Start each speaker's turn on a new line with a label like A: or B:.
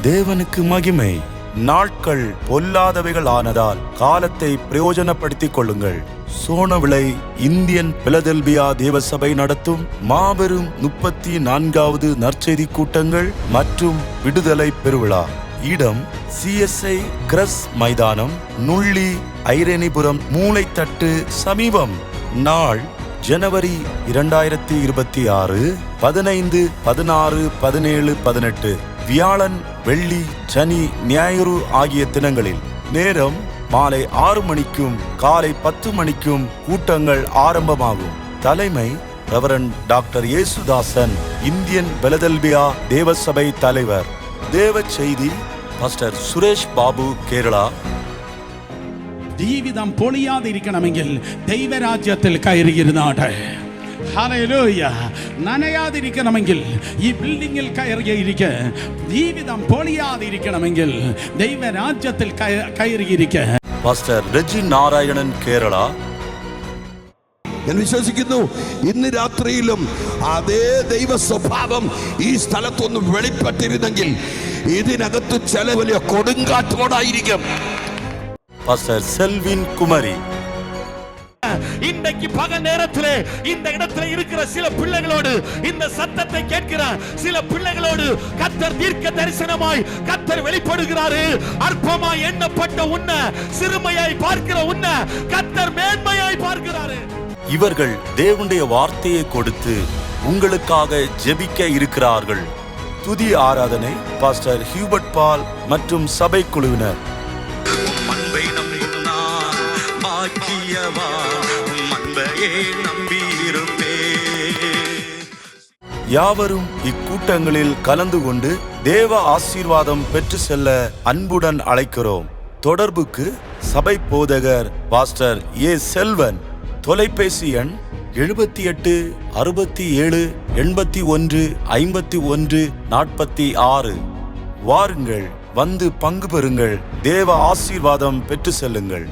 A: தேவனுக்கு மகிமை. நாட்கள் பொல்லாதவைகள் ஆனதால் காலத்தை பிரயோஜனப்படுத்திக் கொள்ளுங்கள். சோனவிளை இந்தியன் பிலதெல்பியா தேவசபை நடத்தும் மாபெரும் 34வது நற்செய்தி கூட்டங்கள் மற்றும் விடுதலை பெருவிழா. இடம் CSI கிரஸ் மைதானம், நுள்ளி, ஐரேனிபுரம் மூளைத்தட்டு சமீபம். நாள் ஜனவரி 2026, 15, 16, 17, 18. வியாழன், வெள்ளி, சனி, ஞாயிறு ஆகிய தினங்களில். நேரம் மாலை 6 மணிக்கும் காலை 10 மணிக்கும் கூட்டங்கள் ஆரம்பமாகும். தலைமை reverend doctor Yesudasan, Indian Philadelphia தேவசபை தலைவர். தேவ செய்தி பாஸ்டர் சுரேஷ் பாபு, കേരള.
B: ജീവിതം പൊളിയാതിരിക്കണമെങ്കിൽ ദൈവരാജ്യത്തിൽ കയറിയിരുന്നാട്ടെ. ഹല്ലേലൂയ. നനയാതിരിക്കണമെങ്കിൽ ഈ ബിൽഡിങ്ങിൽ കയറിയിരിക്ക. ജീവിതം പൊളിയാതിരിക്കണമെങ്കിൽ ദൈവരാജ്യത്തിൽ കയറിയിരിക്ക.
A: പാസ്റ്റർ രജി നാരായണൻ, കേരള.
C: ഞാൻ വിശ്വസിക്കുന്നു ഇന്ന് രാത്രിയിലും അതേ ദൈവ സ്വഭാവം ഈ സ്ഥലത്തൊന്ന് വെളിപ്പെട്ടിരുന്നെങ്കിൽ ഇതിനകത്ത് ചില വലിയ കൊടുങ്കാറ്റോടായിരിക്കും.
A: பாஸ்டர் செல்வின் குமரி.
D: இன்றைக்கு பகல் நேரத்திலே இந்த இடத்துல இருக்கிற சில பிள்ளைகளோடு, இந்த சத்தத்தை கேட்கிற சில பிள்ளைகளோடு கர்த்தர் தீர்க்க தரிசனமாய் கர்த்தர் வெளிப்படுகிறாரு. அற்பமாய் எண்ணப்பட்ட உன்னை, சிறுமையாய் பார்க்கிற உன்னை கர்த்தர் மேன்மையாய் பார்க்கிறாரு.
A: இவர்கள் தேவனுடைய வார்த்தையை கொடுத்து உங்களுக்காக ஜெபிக்க இருக்கிறார்கள். துதி ஆராதனை பாஸ்டர் ஹியூபர்ட் பால் மற்றும் சபை குழுவினர். யாவரும் இக்கூட்டங்களில் கலந்து கொண்டு தேவ ஆசீர்வாதம் பெற்று செல்ல அன்புடன் அழைக்கிறோம். தொடர்புக்கு சபை போதகர் பாஸ்டர் ஏ செல்வன். தொலைபேசி எண் 78 67 81 51 46. வாருங்கள், வந்து பங்கு பெறுங்கள், தேவ ஆசீர்வாதம் பெற்று செல்லுங்கள்.